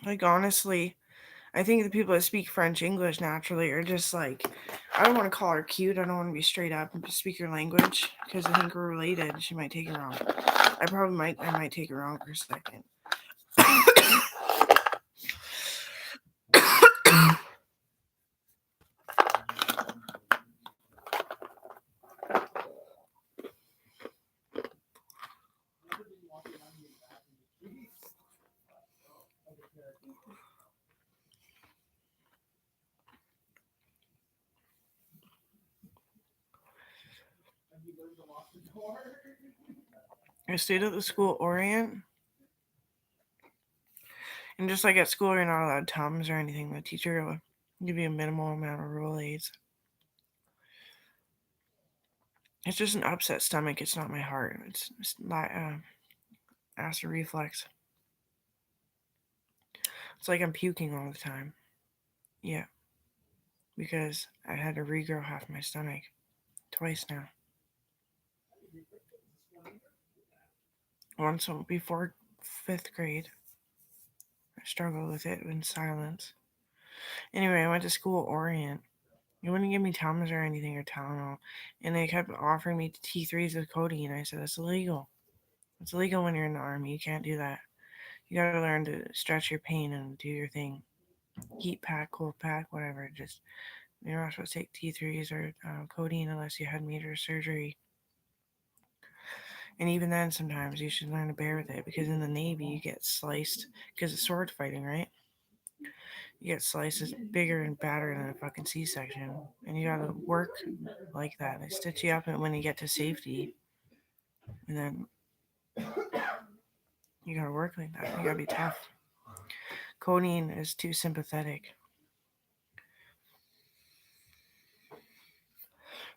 Like, honestly, I think the people that speak French English naturally are just like, I don't want to call her cute. I don't want to be straight up and speak her language because I think we're related. She might take it wrong. I might take it wrong for a second. I stayed at the school Orient, and just like at school, you're not allowed Tums or anything. The teacher will give you a minimal amount of Rolaids. It's just an upset stomach. It's not my heart. It's not acid reflux. It's like I'm puking all the time. Yeah, because I had to regrow half my stomach twice now. Once before fifth grade, I struggled with it in silence. Anyway, I went to school Orient. They wouldn't give me Tums or anything or Tylenol, and they kept offering me T3s with codeine. I said that's illegal. It's illegal when you're in the army. You can't do that. You gotta learn to stretch your pain and do your thing. Heat pack, cold pack, whatever. Just you're not supposed to take T3s or codeine unless you had major surgery. And even then, sometimes you should learn to bear with it because in the Navy you get sliced because it's sword fighting, right? You get slices bigger and badder than a fucking C-section, and you gotta work like that. They stitch you up, and when you get to safety, and then you gotta work like that. You gotta be tough. Codeine is too sympathetic.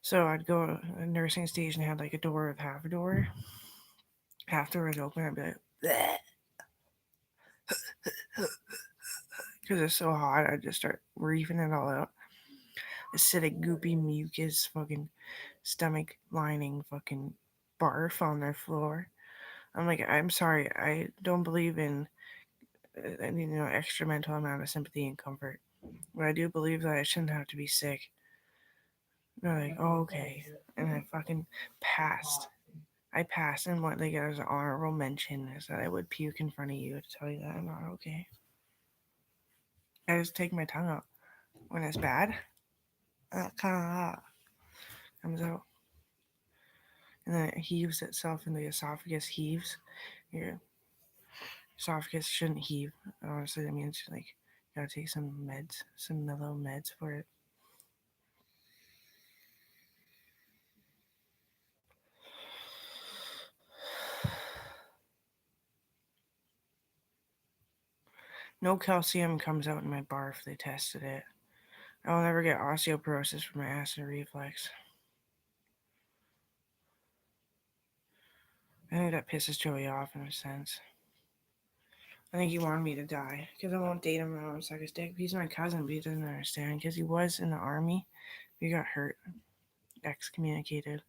So I'd go to a nursing station, had like a door with half a door. Half door was open. I'd be like, because it's so hot, I'd just start reefing it all out. Acidic, goopy mucus, fucking stomach lining, fucking barf on their floor. I'm like, I'm sorry, I don't believe in extra mental amount of sympathy and comfort. But I do believe that I shouldn't have to be sick. They're like, oh, okay. And I fucking passed. I passed, and what they get as an honorable mention is that I would puke in front of you to tell you that I'm not okay. I just take my tongue out. When it's bad, that kind of comes out. And then it heaves itself, and the esophagus heaves. Your esophagus shouldn't heave. Honestly, that means like you gotta take some meds, some mellow meds for it. No calcium comes out in my barf. They tested it. I will never get osteoporosis from my acid reflux. I think that pisses Joey off in a sense. I think he wanted me to die because I won't date him. I won't suck his dick. He's my cousin, but he doesn't understand because he was in the army. He got hurt, excommunicated.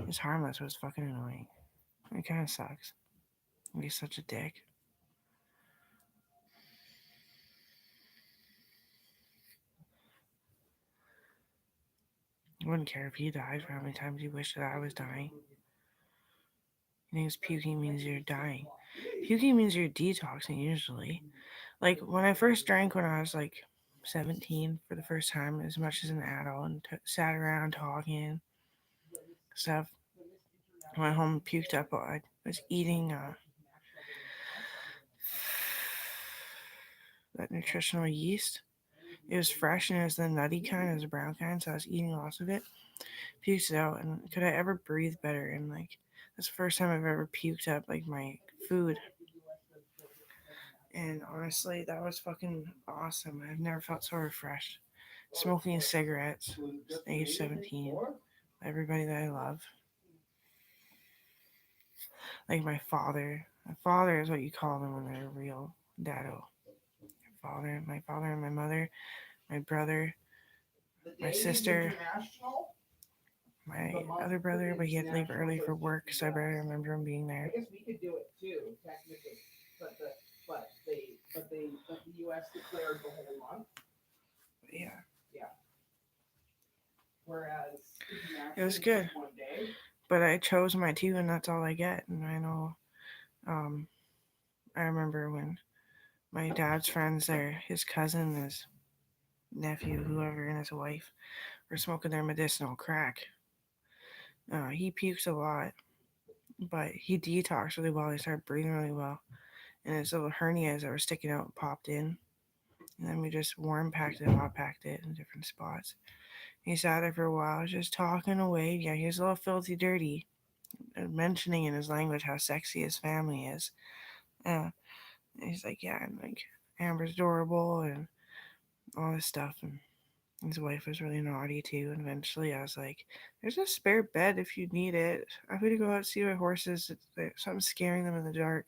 It's harmless, but it's fucking annoying. It kind of sucks. He's such a dick. I wouldn't care if he died for how many times he wished that I was dying. He thinks puking means you're dying. Puking means you're detoxing usually. Like when I first drank when I was like 17 for the first time, as much as an adult, and sat around talking stuff. I went home, puked up. I was eating that nutritional yeast. It was fresh and it was the nutty kind, it was the brown kind, so I was eating lots of it. Puked it out, and could I ever breathe better? And like, that's the first time I've ever puked up like my food. And honestly, that was fucking awesome. I've never felt so refreshed. Smoking cigarettes, age 17. Everybody that I love. Like my father. My father is what you call them when they're real. Dado. My father and my mother, my brother, my sister, my other brother, but he had to leave early for work, so I barely remember him being there. Yeah, it was good. But I chose my two, and that's all I get. And I know, um, I remember when my dad's friends there, his cousin, his nephew, whoever, and his wife were smoking their medicinal crack. He pukes a lot, but he detoxed really well. He started breathing really well, and his little hernias that were sticking out popped in. And then we just warm packed it, hot packed it in different spots. He sat there for a while, just talking away. Yeah, he was a little filthy dirty, mentioning in his language how sexy his family is. Uh, and he's like, yeah, and like Amber's adorable and all this stuff. And his wife was really naughty too. And eventually I was like, there's a spare bed if you need it. I'm going to go out and see my horses. Something's scaring them in the dark.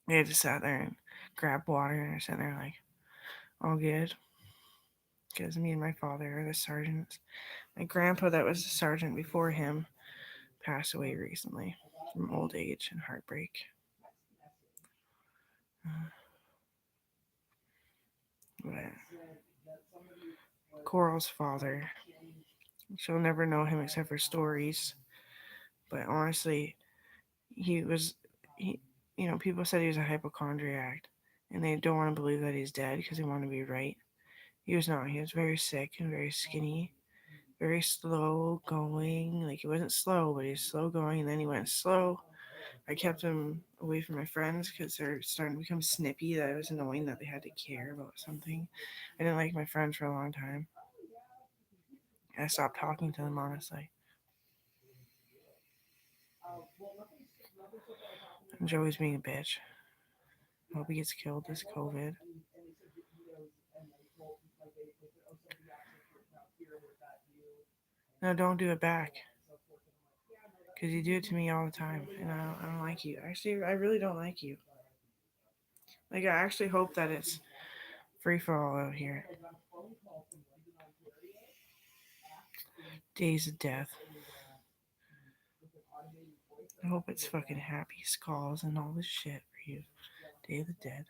They just sat there and grabbed water and they're sitting there like, all good. Because me and my father are the sergeants. My grandpa, that was a sergeant before him, passed away recently from old age and heartbreak. Uh, but Coral's father, she'll never know him except for stories. But honestly, he was, he, people said he was a hypochondriac, and they don't want to believe that he's dead because they want to be right. He was not. He was very sick and very skinny, very slow going. Like he wasn't slow, but he was slow going, and then he went slow. I kept him away from my friends because they're starting to become snippy. That it was annoying that they had to care about something. I didn't like my friends for a long time. I stopped talking to them honestly. And Joey's being a bitch. I hope he gets killed this COVID. No, don't do it back. Because you do it to me all the time. And I don't like you. Actually, I really don't like you. Like, I actually hope that it's free for all out here. Days of death. I hope it's fucking happy skulls and all this shit for you. Day of the Dead.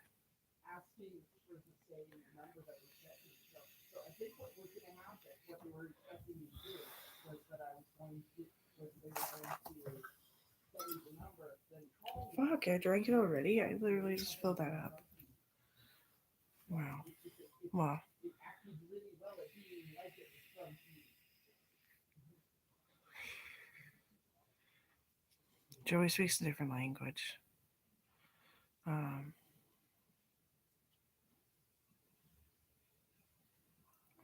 Fuck, I drank it already. I literally just filled that up. Wow. Well, Joey speaks a different language. Um,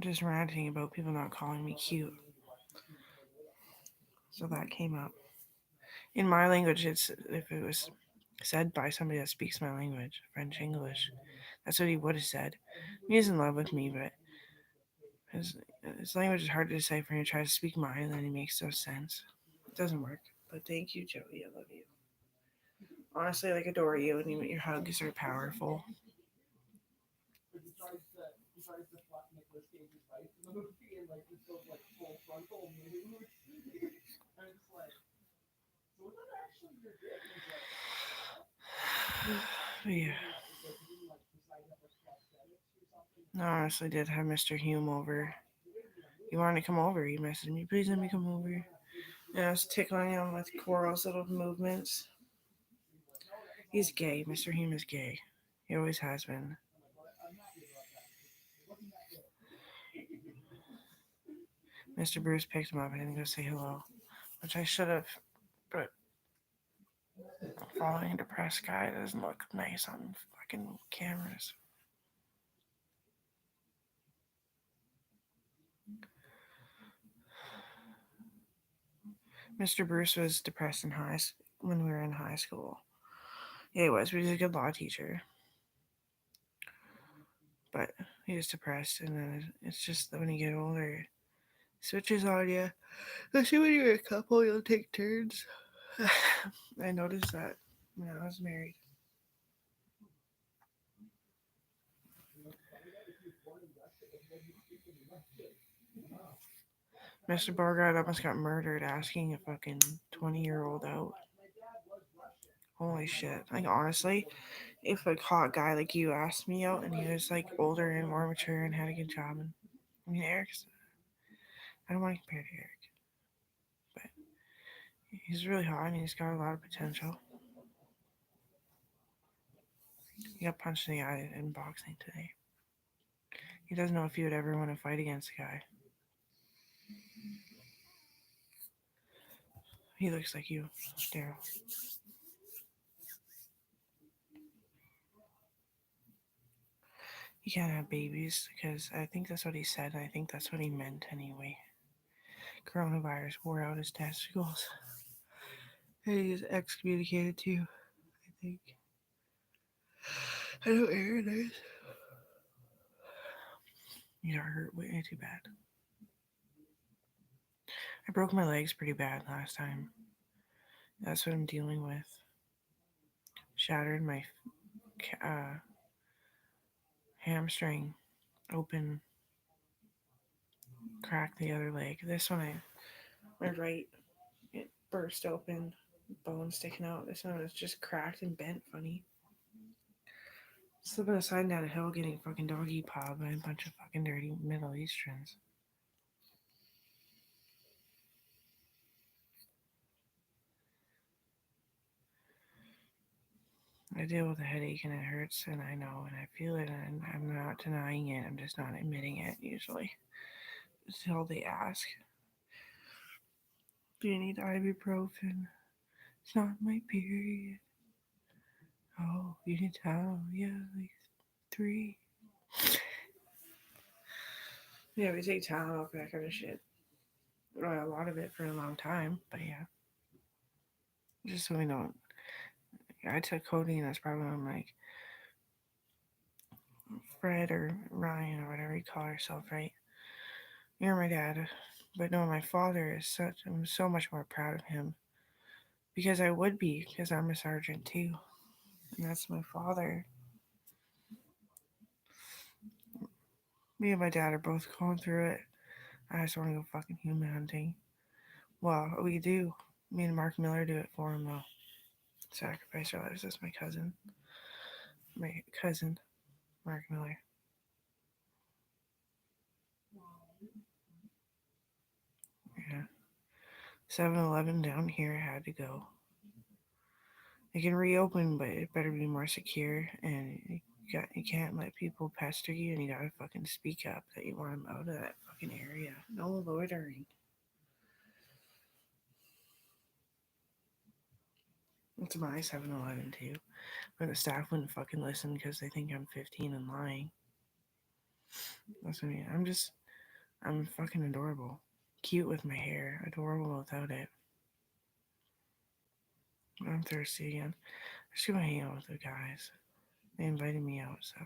just ranting about people not calling me cute. So that came up. In my language, it's if it was said by somebody that speaks my language, French English, that's what he would have said. He's in love with me, but his, his language is hard to decipher. And he tries to speak mine, and then he makes no sense. It doesn't work. But thank you, Joey. I love you. Honestly, I like adore you, and your hugs are powerful. Yeah. I honestly did have Mr. Hume over. He wanted to come over. He messaged me, please let me come over. And I was tickling him with Coral's little movements. He's gay. Mr. Hume is gay. He always has been. Mr. Bruce picked him up. I didn't go say hello, which I should have, but following a depressed guy doesn't look nice on fucking cameras. Mr. Bruce was depressed in when we were in high school. Yeah, he was. But he's a good law teacher. But he was depressed, and then it's just that when you get older, it switches on you. Especially when you're a couple, you'll take turns. I noticed that when I was married. Mr. Bogart almost got murdered asking a fucking 20-year-old out. Holy shit. Like, honestly, if a hot guy like you asked me out and he was like older and more mature and had a good job, and I mean, Eric's, I don't want to compare to Eric, but he's really hot and he's got a lot of potential. He got punched in the eye in boxing today. He doesn't know if he would ever want to fight against a guy. He looks like you, Daryl. He can't have babies because I think that's what he said. And I think that's what he meant anyway. Coronavirus wore out his testicles. And he's excommunicated too, I think. I know Aaron is. He got hurt way too bad. I broke my legs pretty bad last time. That's what I'm dealing with. Shattered my hamstring open, cracked the other leg. This one, my right, it burst open, bone sticking out. This one was just cracked and bent funny. Slipping a sign down a hill, getting fucking doggy pawed by a bunch of fucking dirty Middle Easterns. I deal with a headache and it hurts, and I know, and I feel it, and I'm not denying it. I'm just not admitting it usually. Until they ask, do you need ibuprofen? It's not my period. Oh, you can tell. Yeah, like 3. Yeah, we take Tylenol for that kind of shit. Well, a lot of it for a long time, but yeah. Just so we don't. I took codeine. That's probably when I'm like Fred or Ryan or whatever you call herself, right? You're my dad. But no, my father is such. I'm so much more proud of him because I would be because I'm a sergeant too, and that's my father. Me and my dad are both going through it. I just want to go fucking human hunting. Well, we do. Me and Mark Miller do it for him though. Sacrifice our lives. That's my cousin. My cousin, Mark Miller. Yeah. 7-Eleven down here had to go. It can reopen, but it better be more secure. And you can't let people pester you, and you gotta fucking speak up that you want them out of that fucking area. No loitering. It's my 7-Eleven too. But the staff wouldn't fucking listen because they think I'm 15 and lying. That's what I mean. I'm fucking adorable. Cute with my hair, adorable without it. I'm thirsty again. I just want to hang out with the guys. They invited me out, so